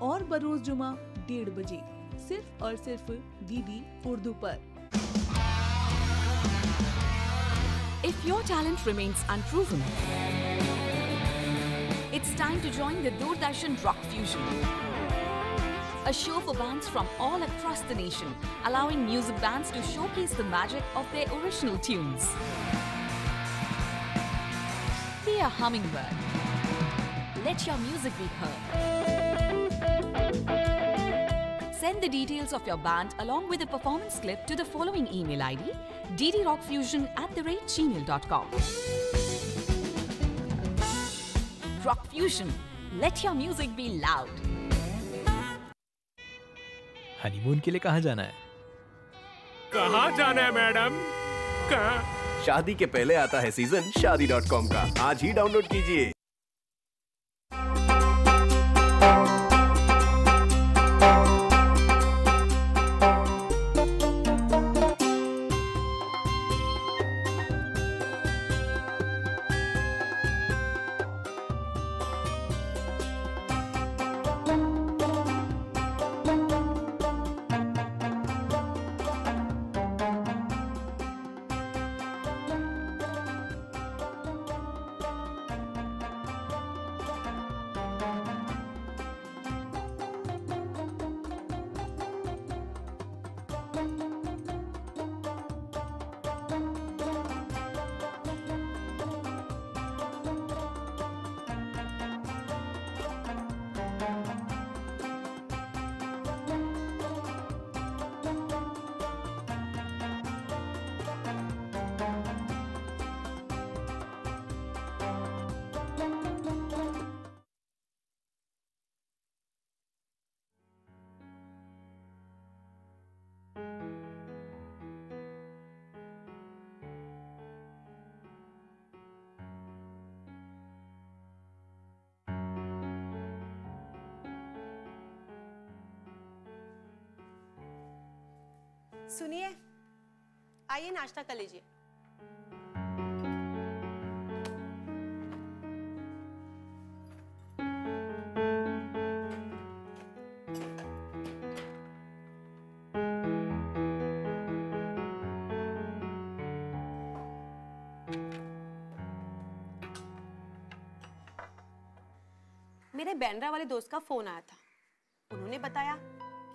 और बरोज जुमा 1:30 बजे सिर्फ और सिर्फ डीडी उर्दू पर। If your talent remains unproven, it's time to join the Doordarshan Rock Fusion, a show for bands from all across the nation, allowing music bands to showcase the magic of their original tunes. Be a hummingbird. Let your music be heard. Send the details of your band along with a performance clip to the following email ID: ddrockfusion@gmail.com. Rock Fusion. Let your music be loud. Honeymoon के लिए कहाँ जाना है? कहाँ जाना है madam? कहाँ? शादी के पहले आता है सीजन शादी.com का। आज ही डाउनलोड कीजिए। सुनिए, आइए नाश्ता कर लीजिए। मेरे बैंड्रा वाले दोस्त का फोन आया था। उन्होंने बताया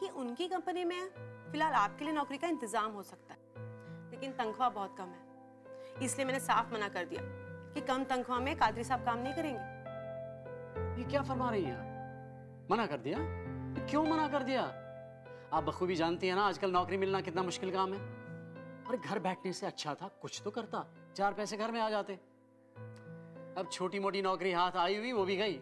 कि उनकी कंपनी में फिलहाल आपके लिए नौकरी का इंतजाम हो सकता है, लेकिन तनख्वाह बहुत कम है। इसलिए मैंने साफ मना कर दिया कि कम तनख्वाह में कादरी साहब काम नहीं करेंगे। ये क्या फरमा रही हैं? मना कर दिया? क्यों मना कर दिया? आप बखूबी जानती हैं ना आजकल नौकरी मिलना कितना मुश्किल काम है। और घर बैठने से अच्छा था कुछ तो करता, 4 पैसे घर में आ जाते। अब छोटी मोटी नौकरी हाथ आई हुई वो भी गई।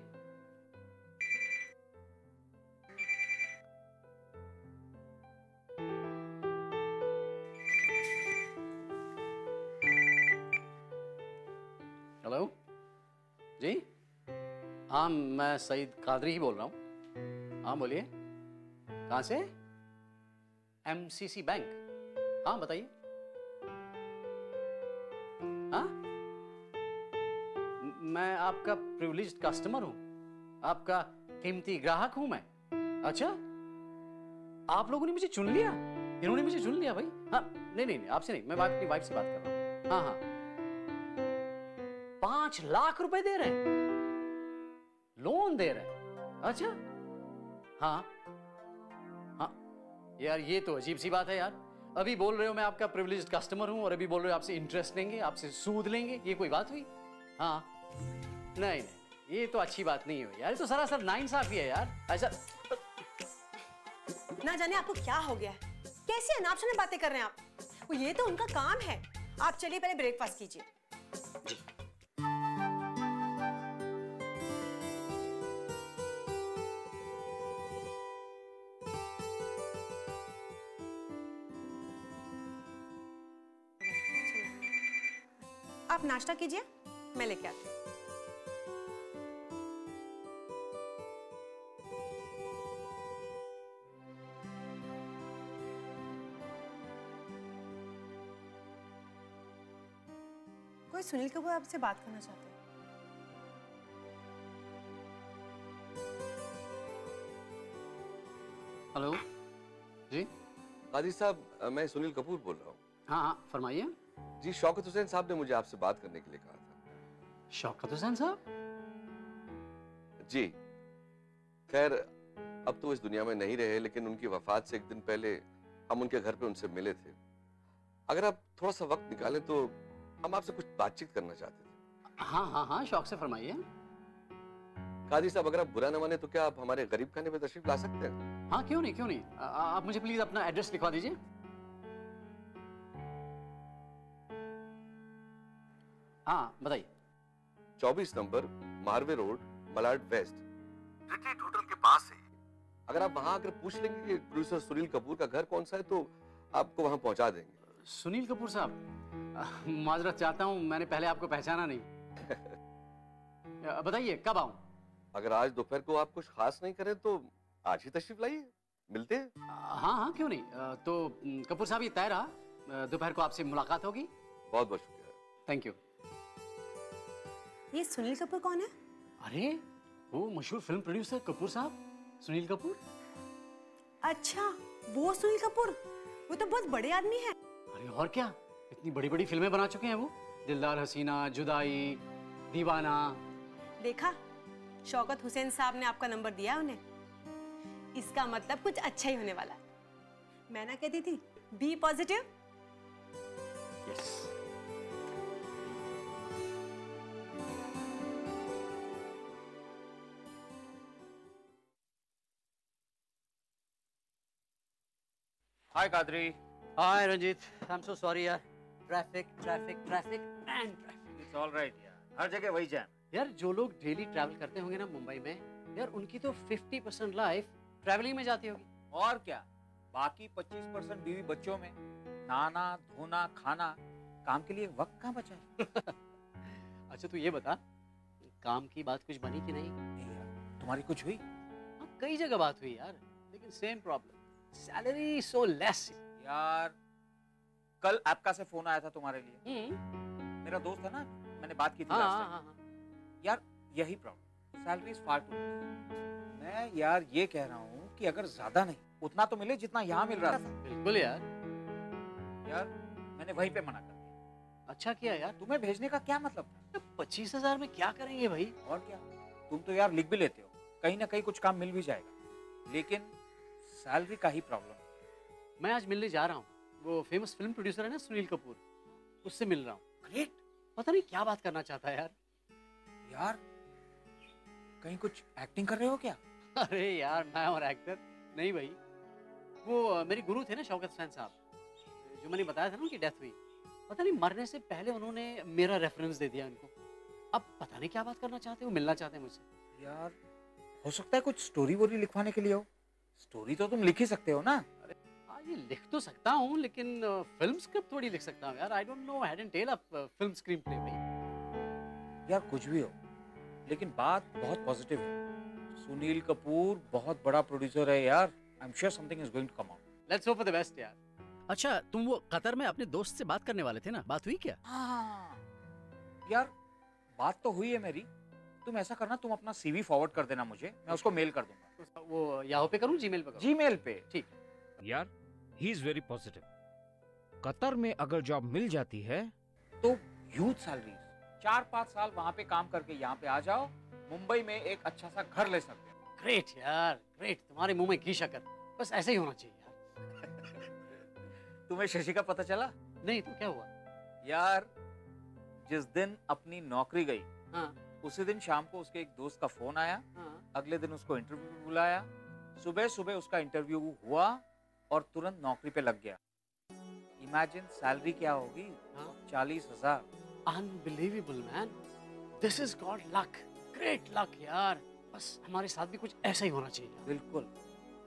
हेलो जी, हाँ मैं सईद कादरी ही बोल रहा हूँ। हाँ बोलिए, कहाँ से? MCC bank. हाँ बताइए। हाँ, मैं आपका प्रिविलेज्ड कस्टमर हूँ, आपका कीमती ग्राहक हूँ मैं। अच्छा, आप लोगों ने मुझे चुन लिया? इन्होंने मुझे चुन लिया भाई? हाँ नहीं नहीं, आपसे नहीं, मैं अपनी वाइफ से बात कर रहा हूँ। हाँ हाँ, 5 लाख रुपए दे रहे हैं, लोन दे रहे हैं। अच्छा हाँ हाँ, यार ये तो अजीब सी बात है यार। अभी बोल रहे हो मैं आपका प्रिविलेज्ड कस्टमर हूं और अभी बोल रहे हो आपसे इंटरेस्ट लेंगे, आपसे सूद लेंगे। ये कोई बात हुई? हाँ नहीं नहीं, ये तो अच्छी बात नहीं हुई यार। ये तो सरासर नाइंसाफी है यार। ऐसा ना जाने आपको क्या हो गया है, कैसी अनाप-शनाप बातें कर रहे हैं आप। वो ये तो उनका काम है। आप चलिए पहले ब्रेकफास्ट कीजिए। जी आप नाश्ता कीजिए, मैं लेके आती हूँ। कोई सुनील कपूर आपसे बात करना चाहते हैं। हेलो जी। कादिर साहब, मैं सुनील कपूर बोल रहा हूँ। हाँ हाँ, फरमाइए। जी, शौकत हुसैन साहब ने मुझे आपसे बात करने के लिए कहा था। शौकत हुसैन साहब? जी, खैर अब तो इस दुनिया में नहीं रहे, लेकिन उनकी वफात से एक दिन पहले हम उनके घर पे उनसे मिले थे। अगर आप थोड़ा सा वक्त निकालें तो हम आपसे कुछ बातचीत करना चाहते थे। हाँ हाँ हाँ, शौक से फरमाइए। कादिर साहब, अगर आप बुरा न माने तो क्या आप हमारे गरीब खाने में तशरीफ ला सकते हैं? हाँ, क्यों नहीं, क्यों नहीं। आप मुझे प्लीज अपना एड्रेस लिखवा दीजिए। हाँ, बताइए। 24 number Marve road, Malad west, retreat hotel के पास है। अगर आप वहां आकर पूछ लेंगे कि प्रोड्यूसर सुनील कपूर का घर कौन सा है तो आपको वहां पहुंचा देंगे। सुनील कपूर साहब, माजरत चाहता हूँ, मैंने पहले आपको पहचाना नहीं। बताइए कब आऊँ? अगर आज दोपहर को आप कुछ खास नहीं करें तो आज ही तशरीफ लाइए, मिलते हैं। हाँ हाँ, क्यों नहीं। तो कपूर साहब, ये तय रहा, दोपहर को आपसे मुलाकात होगी। बहुत बहुत शुक्रिया। Thank you. ये सुनील कपूर कौन है? अरे वो मशहूर फिल्म प्रोड्यूसर कपूर साहब, सुनील कपूर। अच्छा, वो सुनील कपूर, वो तो बहुत बड़े आदमी हैं। अरे और क्या, इतनी बड़ी बड़ी फिल्में बना चुके हैं वो। दिलदार हसीना, जुदाई, दीवाना। देखा, शौकत हुसैन साहब ने आपका नंबर दिया उन्हें। इसका मतलब कुछ अच्छा ही होने वाला है। मैं ना कहती थी, be positive. Yes. Hi Qadri. Hi Ranjit, I am so sorry यार। Traffic traffic traffic and traffic. It's all right यार, हर जगह वही जैम। यार जो लोग डेली ट्रैवल करते होंगे ना मुंबई में, यार उनकी तो 50% लाइफ ट्रैवलिंग में जाती होगी। और क्या, बाकी 25% बीवी बच्चों में नहाना धोना खाना, काम के लिए वक्त कहाँ बचा है? अच्छा तू ये बता, काम की बात कुछ बनी कि नहीं? नहीं यार, तुम्हारी कुछ हुई? हाँ, कई जगह बात हुई यार, लेकिन same problem, salary so less. यार कल आपका से फोन आया था तुम्हारे लिए। मेरा दोस्त है ना, मैंने बात की थी लास्ट टाइम। यार यही problem, salary is far too. मैं यार ये कह रहा हूँ कि अगर ज्यादा नहीं उतना तो मिले जितना यहाँ मिल रहा था। बिल्कुल यार। यार मैंने वहीं पे मना कर दिया। अच्छा किया यार। तुम्हें भेजने का क्या मतलब था? 25,000 में क्या करेंगे भाई? और क्या, तुम तो यार लिख भी लेते हो, कहीं ना कहीं कुछ काम मिल भी जाएगा, लेकिन सैलरी का ही प्रॉब्लम है। मैं आज मिलने जा रहा हूँ, वो फेमस फिल्म प्रोड्यूसर है ना सुनील कपूर, उससे मिल रहा हूँ। ग्रेट। पता नहीं क्या बात करना चाहता है यार। यार कहीं कुछ एक्टिंग कर रहे हो क्या? अरे यार मैं और एक्टर नहीं भाई, वो मेरे गुरु थे ना शौकत हुसैन साहब, जो मैंने बताया था ना उनकी डेथ हुई। पता नहीं मरने से पहले उन्होंने मेरा रेफरेंस दे दिया उनको। अब पता नहीं क्या बात करना चाहते हो, मिलना चाहते हैं मुझसे। यार हो सकता है कुछ स्टोरी वोरी लिखवाने के लिए हो। स्टोरी तो तुम लिख ही सकते हो ना। अरे हाँ, ये लिख तो सकता हूँ, लेकिन फिल्म स्क्रिप्ट थोड़ी लिख सकता हूँ यार। I don't know head and tail of film screenplay भाई। यार कुछ भी हो, लेकिन बात बहुत पॉजिटिव है। सुनील कपूर बहुत बड़ा प्रोड्यूसर है यार। I am sure something is going to come out. Let's hope for the best यार। अच्छा तुम वो कतर में अपने दोस्त से बात करने वाले थे ना, बात हुई क्या? हाँ यार बात तो हुई है मेरी। तुम ऐसा करना, तुम अपना सीवी फॉरवर्ड कर देना मुझे, मैं उसको मेल कर दूंगा। वो याहू पे करूँ, जीमेल पे करूँ? जीमेल पे। ठीक। यार he is very positive. Qatar में अगर जॉब मिल जाती है तो ह्यूज सैलरी, 4-5 साल वहां पे काम करके यहाँ पे आ जाओ, मुंबई में एक अच्छा सा घर ले सकते हो। ग्रेट यार ग्रेट, तुम्हारे मुंह में घी शक्कर, बस ऐसे ही होना चाहिए यार। तुम्हें शशि का पता चला? नहीं तो क्या हुआ? यार जिस दिन अपनी नौकरी गई, हाँ उसी दिन शाम को उसके एक दोस्त का फोन आया। हाँ। अगले दिन उसको इंटरव्यू पे बुलाया, सुबह सुबह उसका इंटरव्यू हुआ और तुरंत नौकरी पे लग गया। इमेजिन सैलरी क्या होगी? हाँ? 40,000। Unbelievable man, this is God luck, great luck यार। बस हमारे साथ भी कुछ ऐसा ही होना चाहिए। बिल्कुल,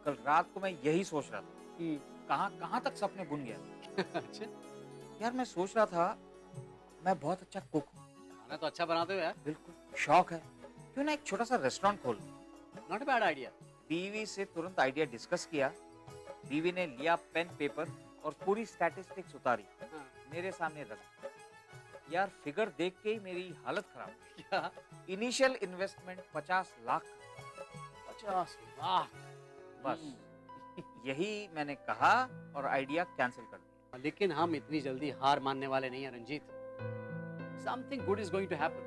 कल रात को मैं यही सोच रहा था। कहाँ तक सपने बुन गया। अच्छा यार मैं सोच रहा था मैं बहुत अच्छा कुक हूँ। खाना तो अच्छा बनाते हो यार। बिल्कुल, शौक है, क्यों ना एक छोटा सा रेस्टोरेंट खोल। Not a bad idea. बीवी से तुरंत आइडिया डिस्कस किया। बीवी ने लिया पेन पेपर और पूरी स्टैटिस्टिक्स उतारी, मेरे सामने रख। यार फिगर देख के ही मेरी हालत खराब। क्या? Initial investment 50 lakh. 50 लाख? बस यही मैंने कहा और आइडिया कैंसिल कर दिया। लेकिन हम इतनी जल्दी हार मानने वाले नहीं हैं Ranjit. Something good is going to happen.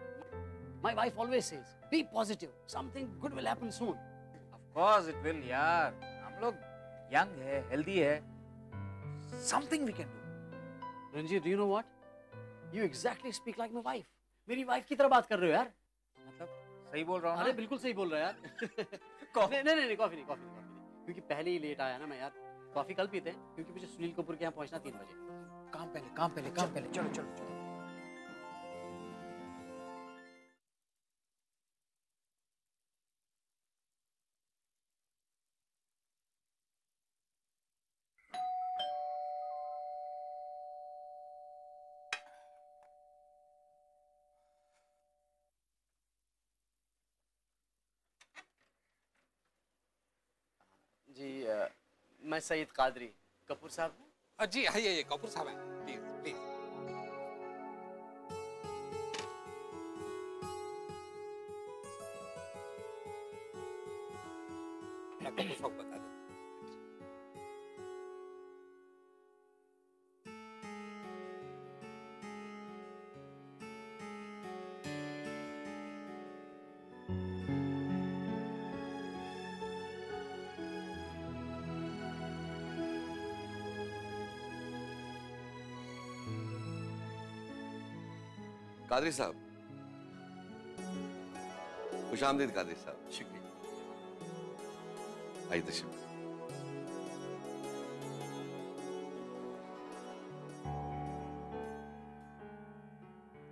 My wife always says, be positive. Something good will happen soon. Of course it will यार। हम लोग यंग है, हेल्दी है। Something we can do. Ranjit, do you know what? You exactly speak like my wife. मेरी wife की तरह बात कर रहे हो यार। मतलब सही बोल रहा हूँ ना? अरे बिल्कुल सही बोल रहा है यार। नहीं, कॉफी नहीं। क्योंकि पहले ही लेट आया ना मैं यार। कॉफी कल पीते हैं, क्योंकि मुझे सुनील कपूर के यहाँ पहुँचना 3 बजे। काम पहले। चलो। जी मैं सईद कादरी, कपूर साहब। जी आइए, कपूर साहब हैं, प्लीज। मैं कपूर साहब बता दें। कादरी साहब, खुशामदीद कादरी साहब। शुक्रिया। आइए तशरीफ।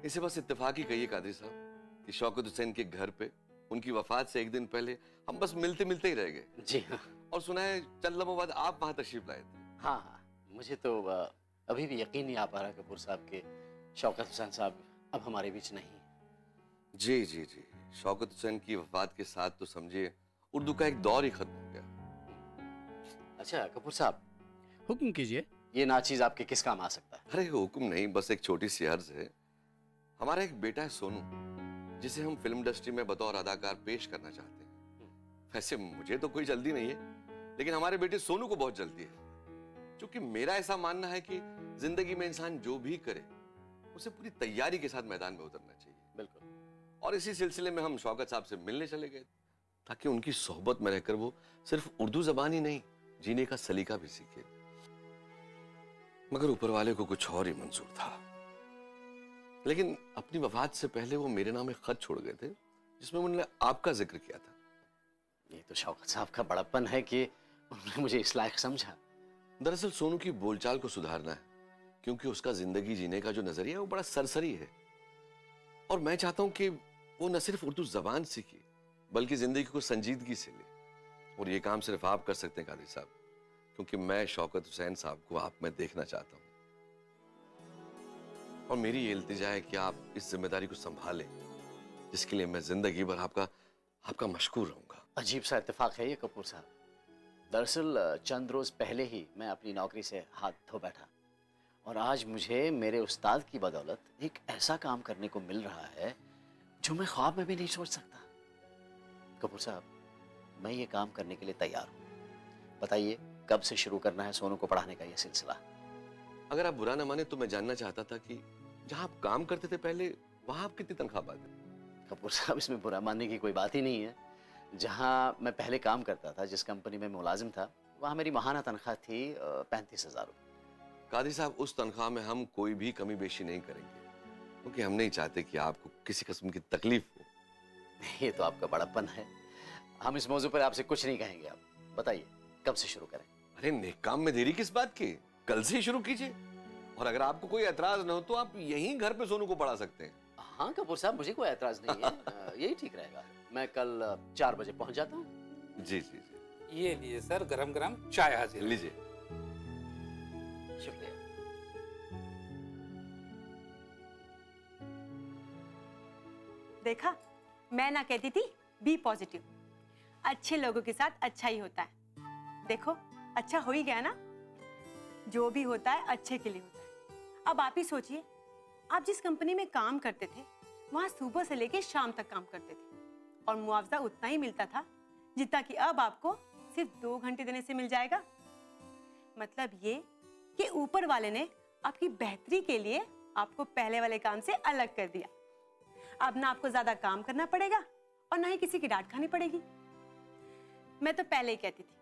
इसे बस इत्तेफाक ही कहिए कादरी साहब कि शौकत हुसैन के घर पे उनकी वफात से एक दिन पहले हम बस मिलते ही रह गए। जी हाँ। और सुना है चंद लम्हों बाद आप वहां तशरीफ लाए थे। हाँ, मुझे तो अभी भी यकीन नहीं आ पा रहा कपूर साहब के शौकत हुसैन साहब अब हमारे बीच नहीं। जी। शौकत हुसैन की वफात के साथ तो समझिए उर्दू का एक दौर ही खत्म हो गया। अच्छा कपूर साहब, हुक्म कीजिए, ये नाचीज आपके किस काम आ सकता है? अरे हुक्म नहीं, बस एक छोटी सी अर्ज है। हमारा एक बेटा है सोनू, जिसे हम फिल्म इंडस्ट्री में बतौर अदाकार पेश करना चाहते हैं। वैसे मुझे तो कोई जल्दी नहीं है, लेकिन हमारे बेटे सोनू को बहुत जल्दी है। क्योंकि मेरा ऐसा मानना है कि जिंदगी में इंसान जो भी करे उसे पूरी तैयारी के साथ मैदान में उतरना चाहिए। बिल्कुल। और इसी सिलसिले में हम शौकत साहब से मिलने चले गए ताकि उनकी सोहबत में रहकर वो सिर्फ उर्दू जबान ही नहीं, जीने का सलीका भी सीखे। मगर ऊपर वाले को कुछ और ही मंजूर था। लेकिन अपनी वफात से पहले वो मेरे नाम एक खत छोड़ गए थे जिसमें उन्होंने आपका जिक्र किया था। ये तो शौकत साहब का बड़प्पन है कि उन्होंने मुझे इस लायक समझा। दरअसल सोनू की बोलचाल को सुधारना है, क्योंकि उसका जिंदगी जीने का जो नजरिया है वो बड़ा सरसरी है। और मैं चाहता हूं कि वो न सिर्फ उर्दू जबान सीखे बल्कि जिंदगी को संजीदगी से ले। और ये काम सिर्फ आप कर सकते हैं कादिर साहब, क्योंकि मैं शौकत हुसैन साहब को आप में देखना चाहता हूं। और मेरी ये इल्तिजा है कि आप इस जिम्मेदारी को संभालें, जिसके लिए मैं जिंदगी भर आपका मशकूर रहूंगा। अजीब सा इत्तेफाक है ये कपूर साहब। दरअसल चंद रोज पहले ही मैं अपनी नौकरी से हाथ धो बैठा और आज मुझे मेरे उस्ताद की बदौलत एक ऐसा काम करने को मिल रहा है जो मैं ख्वाब में भी नहीं सोच सकता। कपूर साहब, मैं ये काम करने के लिए तैयार हूँ। बताइए कब से शुरू करना है सोनू को पढ़ाने का ये सिलसिला? अगर आप बुरा ना माने तो मैं जानना चाहता था कि जहां आप काम करते थे पहले, वहां आप कितनी तनख्वाह पाते? कपूर साहब, इसमें बुरा मानने की कोई बात ही नहीं है। जहाँ मैं पहले काम करता था, जिस कंपनी में मुलाजिम था, वहाँ मेरी माहाना तनख्वाह थी 35,000 रुपये। कादी साहब, उस तनख्वाह में हम कोई भी कमी बेशी नहीं करेंगे, क्योंकि हम नहीं चाहते कि आपको किसी किस्म की तकलीफ हो। ये तो आपका बड़प्पन है। हम इस मौजू पर आपसे कुछ नहीं कहेंगे। आप बताइए कब से शुरू करें? अरे नेक काम में देरी किस बात की, कल से ही शुरू कीजिए। और अगर आपको कोई एतराज न हो तो आप यहीं घर पे सोनू को पढ़ा सकते हैं। हाँ कपूर साहब, मुझे कोई एतराज नहीं है। यही ठीक रहेगा। मैं कल 4 बजे पहुंच जाता हूँ। जी जी जी। ये लीजिए सर, गरम गरम चाय हाजिर। लीजिए। शुक्रिया। देखा, मैं ना कहती थी बी पॉजिटिव। अच्छे लोगों के साथ अच्छा ही होता है। देखो, अच्छा हो ही गया ना। जो भी होता है अच्छे के लिए होता है। अब आप ही सोचिए, आप जिस कंपनी में काम करते थे वहां सुबह से लेकर शाम तक काम करते थे और मुआवजा उतना ही मिलता था जितना कि अब आपको सिर्फ 2 घंटे देने से मिल जाएगा? मतलब ये कि ऊपर वाले ने आपकी बेहतरी के लिए आपको पहले वाले काम से अलग कर दिया। अब ना आपको ज्यादा काम करना पड़ेगा और ना ही किसी की डांट खानी पड़ेगी। मैं तो पहले ही कहती थी,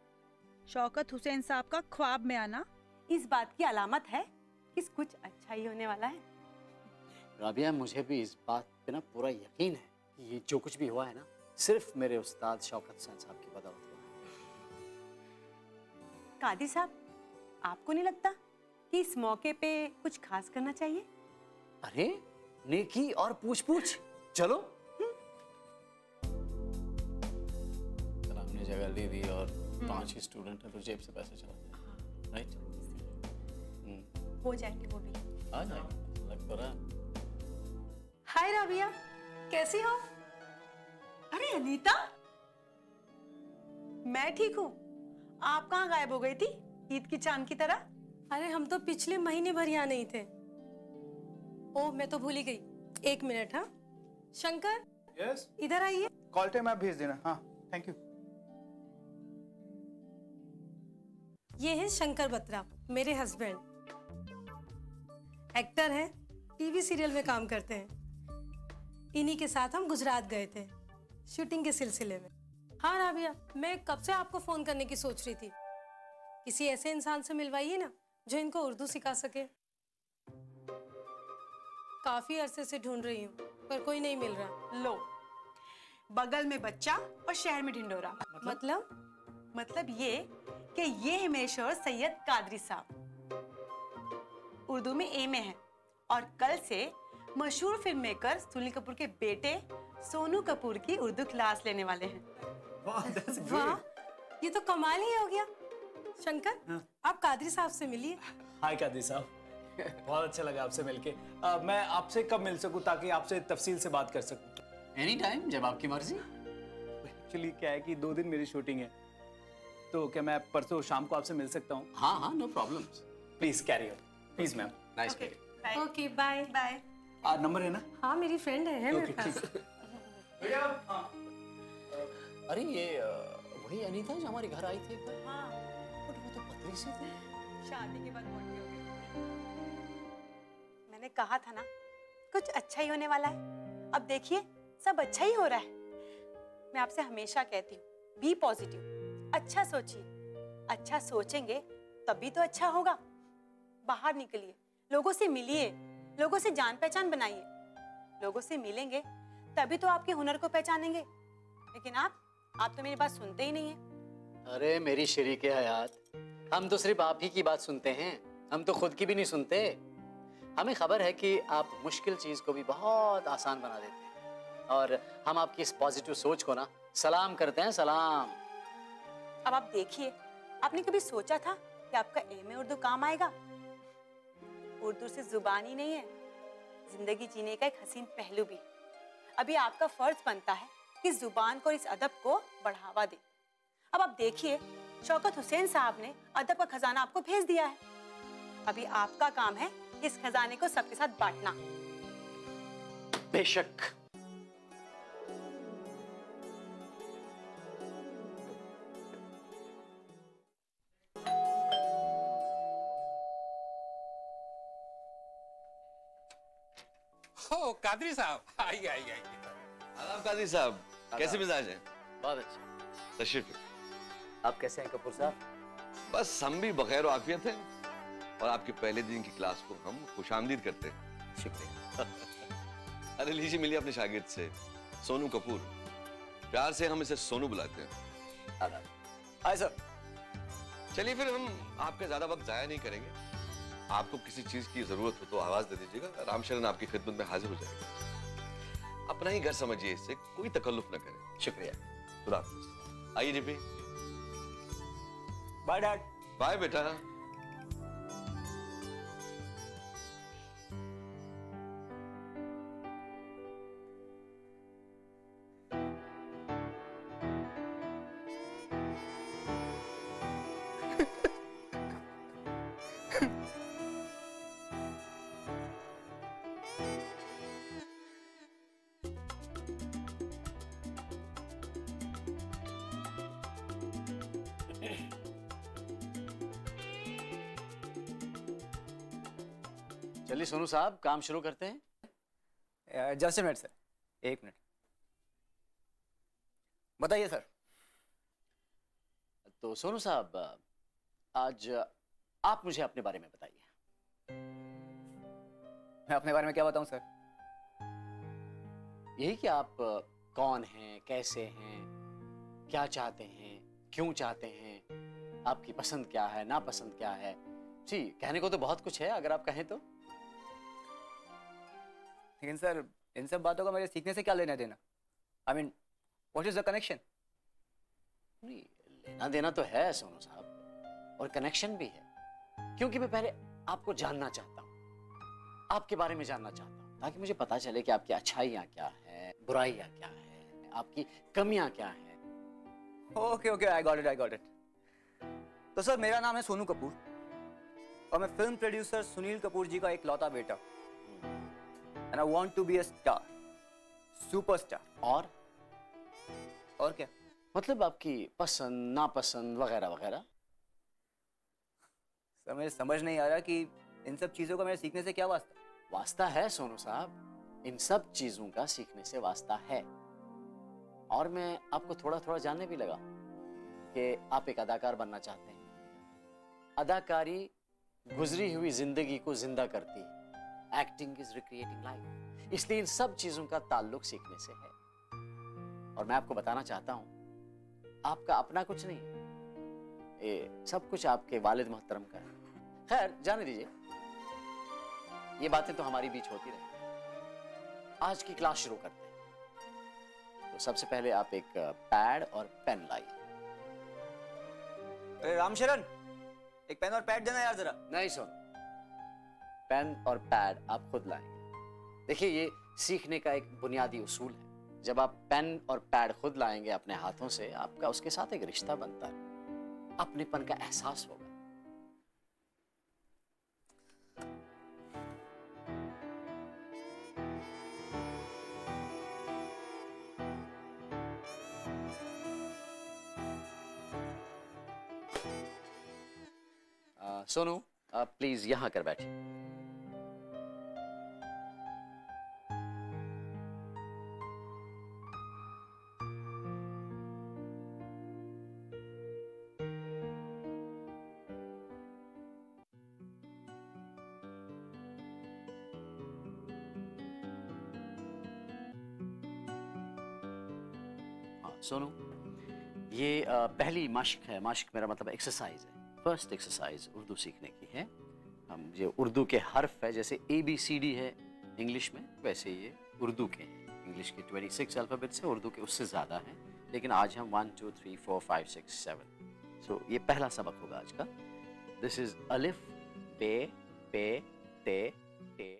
शौकत हुसैन साहब का ख्वाब में आना इस बात की अलामत है कि कुछ अच्छा ही होने वाला है। राबिया, मुझे भी इस बात पे ना पूरा यकीन है कि ये जो कुछ भी हुआ है ना, सिर्फ मेरे उस्ताद शौकत हुसैन साहब की बदौलत हुआ है। कादी साहब, आपको नहीं लगता कि इस मौके पे कुछ खास करना चाहिए? अरे नेकी और पूछ पूछ, चलो। हमने जगह ली दी और 5 ही स्टूडेंट है तो जेब से पैसे चलाते हैं, राइट? हो जाएंगे वो भी। आ जाएंगे, लग तो रहा है। हाय राबिया, कैसी हो? अरे अनीता, मैं ठीक हूँ। आप कहाँ गायब हो गई थी ईद की चांद की तरह? अरे हम तो पिछले महीने भर यहाँ नहीं थे। ओह, मैं तो भूल ही गई। 1 मिनट। हाँ शंकर, यस, इधर आइए। कॉल टाइम आप भेज देना। हाँ, थैंक यू। ये है शंकर बत्रा, मेरे हस्बैंड। एक्टर हैं, टीवी सीरियल में काम करते हैं। इन्हीं के साथ हम गुजरात गए थे शूटिंग के सिलसिले में। हाँ राबिया, मैं कब से आपको फोन करने की सोच रही थी। किसी ऐसे इंसान से मिलवाइए ना जो इनको उर्दू सिखा सके। काफी अरसे से ढूंढ रही हूँ पर कोई नहीं मिल रहा। लो, बगल में बच्चा और शहर में ढिंडोरा। मतलब ये कि ये है मेरे शोहर सैयद कादरी साहब, उर्दू में ए में है और कल से मशहूर फिल्म मेकर सुनील कपूर के बेटे सोनू कपूर की उर्दू क्लास लेने वाले हैं। वाह, ये तो कमाल ही हो गया। शंकर, आप कादरी साहब से मिलिए। हाय कादरी साहब, बहुत अच्छा लगा आपसे मिलके। मैं आपसे कब मिल सकूं ताकि आपसे तफसील से बात कर सकूं? एनी टाइम, जब आपकी मर्जी। एक्चुअली क्या है कि 2 दिन मेरी शूटिंग है, तो क्या मैं परसों शाम को आपसे मिल सकता हूँ? हाँ, no problem. Please carry on. Please ma'am. Nice. Okay, bye bye. Number है ना? हाँ, मेरी फ्रेंड है मेरे पास। अरे ये वही अनीता जो हमारे घर आई थी एक बार। हाँ, वो तो पतली सी थी। शादी के बाद मोटी हो गई। मैंने कहा था ना, कुछ अच्छा ही होने वाला है। अब देखिए, सब अच्छा ही हो रहा है। मैं आपसे हमेशा कहती हूँ, बी पॉजिटिव, अच्छा सोचिए। अच्छा सोचेंगे तभी तो अच्छा होगा। बाहर निकलिए, लोगों से मिलिए, लोगों से जान पहचान बनाइए। लोगों से मिलेंगे तभी तो आपके हुनर को पहचानेंगे। लेकिन आप तो मेरी बात सुनते ही नहीं है। अरे मेरी शरीके हयात, हम तो सिर्फ आप ही की बात सुनते हैं, हम तो खुद की भी नहीं सुनते। हमें खबर है कि आप मुश्किल चीज को भी बहुत आसान बना देते हैं और हम आपकी इस पॉजिटिव सोच को ना सलाम करते हैं, सलाम। अब आप देखिए, आपने कभी सोचा था कि आपका एम ए उर्दू काम आएगा? उर्दू से जुबान ही नहीं है, जिंदगी जीने का एक हसीन पहलू भी। अभी आपका फर्ज बनता है कि जुबान को, इस अदब को बढ़ावा दे। अब आप देखिए, शौकत हुसैन साहब ने अदब का खजाना आपको भेज दिया है। अभी आपका काम है इस खजाने को सबके साथ बांटना। बेशक। ओ कादरी साहब, आइए आइए आइए। आदाब कादरी साहब, कैसे मिजाज हैं? बहुत अच्छा। तशरीफ। आप कैसे हैं कपूर साहब? बस हम भी बखैर आफियत हैं और आपके पहले दिन की क्लास को हम खुशामदीद करते हैं। शुक्रिया। अरे लीजिए, मिलिए अपने शागिर्द से, सोनू कपूर। प्यार से हम इसे सोनू बुलाते हैं। आदाब। Hi sir. चलिए फिर हम आपका ज्यादा वक्त जाया नहीं करेंगे। आपको किसी चीज की जरूरत हो तो आवाज दे दीजिएगा, रामशरण आपकी खिदमत में हाजिर हो जाएगा। अपना ही घर समझिए, इससे कोई तकल्लुफ न करें। शुक्रिया। खुदा हाफिज। आइए रिपी। Bye dad. बाय बेटा। चलिए सोनू साहब, काम शुरू करते हैं। Just minute sir, 1 minute. बताइए सर। तो सोनू साहब, आज आप मुझे अपने बारे में बताइए। मैं अपने बारे में क्या बताऊं सर? यही कि आप कौन हैं, कैसे हैं, क्या चाहते हैं, क्यों चाहते हैं, आपकी पसंद क्या है, नापसंद क्या है। जी, कहने को तो बहुत कुछ है, अगर आप कहें तो। लेकिन सर, इन सब बातों का मेरे सीखने से क्या लेना देना? I mean, what is the connection? नहीं, लेना देना तो है सोनू साहब, और कनेक्शन भी है, क्योंकि मैं पहले आपको जानना चाहता हूँ, आपके बारे में जानना चाहता हूँ, ताकि मुझे पता चले कि आपकी अच्छाइयाँ क्या है, बुराइयाँ क्या है, आपकी कमियाँ क्या हैं। Okay okay, I got it. तो सर, मेरा नाम है सोनू कपूर और मैं फिल्म प्रोड्यूसर सुनील कपूर जी का एक लौता बेटा, and I want to be a star, superstar. और क्या? मतलब आपकी पसंद, नापसंद वगैरह वगैरह। सर, मुझे समझ नहीं आ रहा कि इन सब चीजों का मेरे सीखने से क्या वास्ता? वास्ता है सोनू साहब, इन सब चीजों का सीखने से वास्ता है। और मैं आपको थोड़ा थोड़ा जानने भी लगा कि आप एक अदाकार बनना चाहते हैं। अदाकारी गुजरी हुई जिंदगी को जिंदा करती है। Acting is recreating life. इसलिए इन सब चीजों का ताल्लुक सीखने से है। और मैं आपको बताना चाहता हूं, आपका अपना कुछ नहीं है, ये सब कुछ आपके वालिद मोहतरम का है। खैर, जाने दीजिए, ये बातें तो हमारी बीच होती रही। आज की क्लास शुरू करते हैं। तो सबसे पहले आप एक पैड और पेन लाइए। रामशरण, एक पेन और पैड देना यार जरा। नहीं सुन, पेन और पैड आप खुद लाएंगे। देखिए, ये सीखने का एक बुनियादी उसूल है। जब आप पेन और पैड खुद लाएंगे अपने हाथों से, आपका उसके साथ एक रिश्ता बनता है, अपनेपन का एहसास होगा। सोनू, आप प्लीज यहां कर बैठिए। सोनू, ये पहली मश्क है। मश्क मेरा मतलब एक्सरसाइज है। फर्स्ट एक्सरसाइज उर्दू सीखने की है। हम ये उर्दू के हर्फ है, जैसे ABCD है इंग्लिश में, वैसे ये उर्दू के हैं। इंग्लिश के 26 अल्फ़ाबेट्स हैं, उर्दू के उससे ज़्यादा हैं, लेकिन आज हम 1 2 3 4 5 6 7। सो ये पहला सबक होगा आज का। दिस इज अलिफ, बे, पे, ते, टे।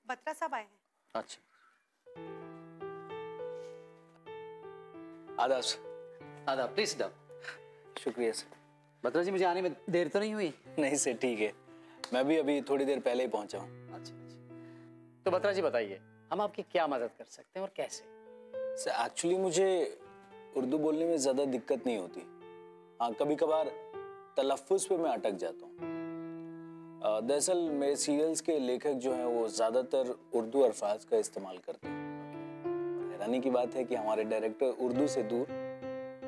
बत्रा साहब आए हैं। अच्छा, आदाब। आदाब, प्लीज डाउन। शुक्रिया सर। बत्रा जी, मुझे आने में देर तो नहीं हुई? नहीं सर, ठीक है, मैं भी अभी थोड़ी देर पहले ही पहुंचा हूँ। अच्छा। तो बत्रा जी बताइए, हम आपकी क्या मदद कर सकते हैं और कैसे? सर, एक्चुअली मुझे उर्दू बोलने में ज़्यादा दिक्कत नहीं होती। हाँ, कभी कभार तलफ़्फ़ुज़ पे मैं अटक जाता हूँ। दरअसल मेरे सीरियल्स के लेखक जो हैं वो ज़्यादातर उर्दू अल्फाज का इस्तेमाल करते हैं। हैरानी की बात है कि हमारे डायरेक्टर उर्दू से दूर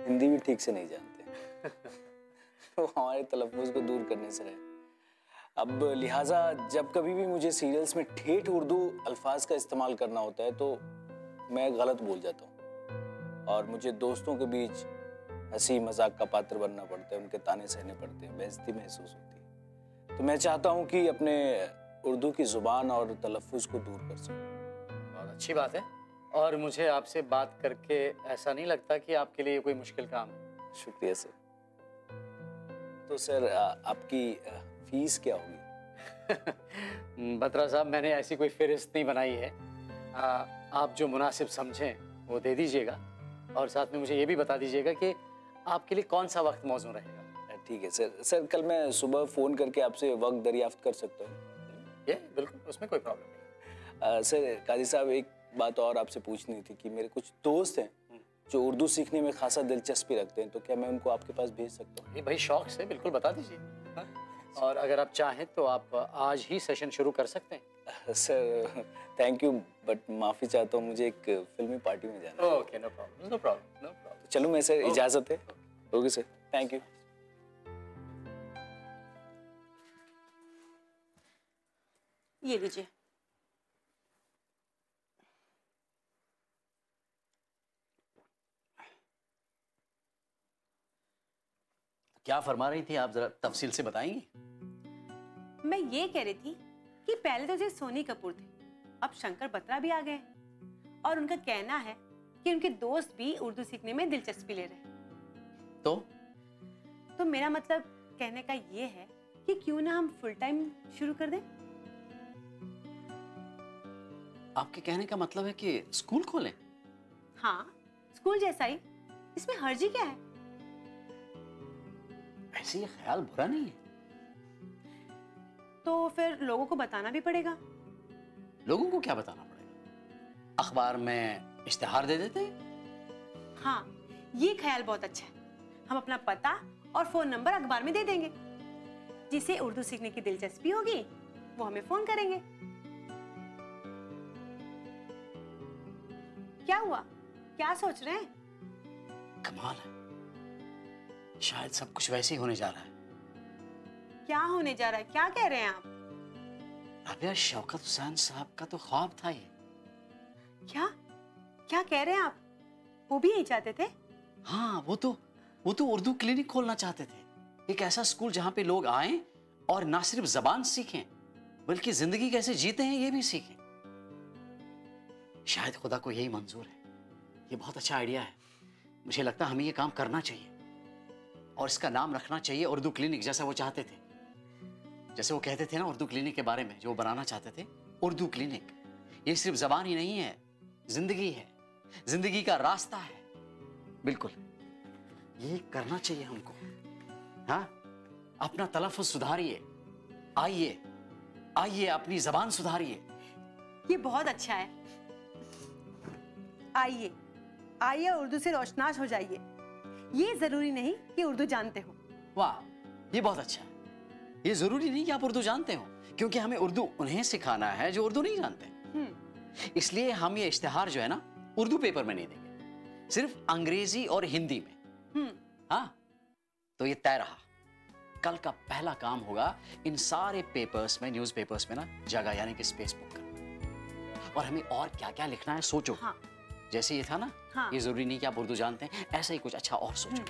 हिंदी भी ठीक से नहीं जानते। तो हमारे तलफ़्फ़ुज़ को दूर करने से रहे। अब लिहाजा जब कभी भी मुझे सीरियल्स में ठेठ उर्दू अल्फाज का इस्तेमाल करना होता है तो मैं गलत बोल जाता हूँ, और मुझे दोस्तों के बीच हंसी मजाक का पात्र बनना पड़ता है, उनके ताने सहने पड़ते हैं, बेइज्जती महसूस होती है। तो मैं चाहता हूँ कि अपने उर्दू की ज़ुबान और तलफ़्फ़ुज़ को दूर कर सकूँ। बहुत अच्छी बात है, और मुझे आपसे बात करके ऐसा नहीं लगता कि आपके लिए कोई मुश्किल काम है। शुक्रिया सर। तो सर, आपकी फीस क्या होगी? बत्रा साहब, मैंने ऐसी कोई फहरिस्त नहीं बनाई है। आप जो मुनासिब समझें वो दे दीजिएगा, और साथ में मुझे ये भी बता दीजिएगा कि आपके लिए कौन सा वक्त मौजूद रहेगा। ठीक है सर। सर, कल मैं सुबह फ़ोन करके आपसे वक्त दरियाफ्त कर सकता हूँ? ये बिल्कुल, उसमें कोई प्रॉब्लम नहीं। सर काजी साहब, एक बात और आपसे पूछनी थी कि मेरे कुछ दोस्त हैं जो उर्दू सीखने में खासा दिलचस्पी रखते हैं, तो क्या मैं उनको आपके पास भेज सकता हूँ? ये भाई शौक से बिल्कुल बता दीजिए। और अगर आप चाहें तो आप आज ही सेशन शुरू कर सकते हैं। सर थैंक यू, बट माफ़ी चाहता हूँ, मुझे एक फिल्मी पार्टी में जाना है। Okay, no problem, no problem, no problem. चलो मैं सर, इजाज़त है। Okay sir, thank you. ये लीजिए। क्या फरमा रही थी आप, जरा तफसील से बताएंगी? मैं ये कह रही थी कि पहले तो सिर्फ सोनी कपूर थे, अब शंकर बत्रा भी आ गए और उनका कहना है कि उनके दोस्त भी उर्दू सीखने में दिलचस्पी ले रहे हैं। तो मेरा मतलब कहने का ये है कि क्यों ना हम फुल टाइम शुरू कर दें। आपके कहने का मतलब है कि स्कूल खोलें? हाँ, स्कूल जैसा ही, इसमें हर्जी क्या है? ऐसे ये ख्याल बुरा नहीं है। तो फिर लोगों को बताना भी पड़ेगा। लोगों को क्या बताना पड़ेगा? अखबार में इश्तिहार दे देते हैं। हाँ, ये ख्याल बहुत अच्छा है। हम अपना पता और फोन नंबर अखबार में दे देंगे, जिसे उर्दू सीखने की दिलचस्पी होगी वो हमें फोन करेंगे। क्या हुआ, क्या सोच रहे हैं? कमाल है, शायद सब कुछ वैसे ही होने जा रहा है। क्या होने जा रहा है, क्या कह रहे हैं आप? राबिया, शौकत हुसैन साहब का तो ख्वाब था ये। क्या क्या कह रहे हैं आप? वो भी यही चाहते थे? हाँ, वो तो उर्दू क्लिनिक खोलना चाहते थे। एक ऐसा स्कूल जहां पे लोग आएं और ना सिर्फ जबान सीखें बल्कि जिंदगी कैसे जीते हैं ये भी सीखें। शायद खुदा को यही मंजूर है। ये बहुत अच्छा आइडिया है। मुझे लगता है हमें ये काम करना चाहिए और इसका नाम रखना चाहिए उर्दू क्लिनिक, जैसा वो चाहते थे। जैसे वो कहते थे ना उर्दू क्लिनिक के बारे में, जो वो बनाना चाहते थे। उर्दू क्लिनिक ये सिर्फ जबान ही नहीं है, जिंदगी है, जिंदगी का रास्ता है। बिल्कुल, ये करना चाहिए हमको। हाँ, अपना तलफ़्फ़ुज़ सुधारिए, आइए आइए अपनी जबान सुधारिए। ये बहुत अच्छा है। आइए आइए उर्दू से रोशनास हो जाइए। ये जरूरी नहीं कि उर्दू जानते हो। वाह, ये बहुत अच्छा है। ये जरूरी नहीं कि आप उर्दू जानते हो, क्योंकि हमें उर्दू उन्हें सिखाना है जो उर्दू नहीं जानते। इसलिए हम ये इश्तिहार जो है ना उर्दू पेपर में नहीं देंगे, सिर्फ अंग्रेजी और हिंदी में। हाँ, तो ये तय रहा। कल का पहला काम होगा इन सारे पेपर्स में, न्यूज़ पेपर्स में ना जगह यानी कि स्पेस बुक करना। और हमें और क्या क्या लिखना है सोचो। हाँ। जैसे ये था ना, ये जरूरी नहीं कि आप उर्दू जानते हैं, ऐसा ही कुछ अच्छा और सोचो।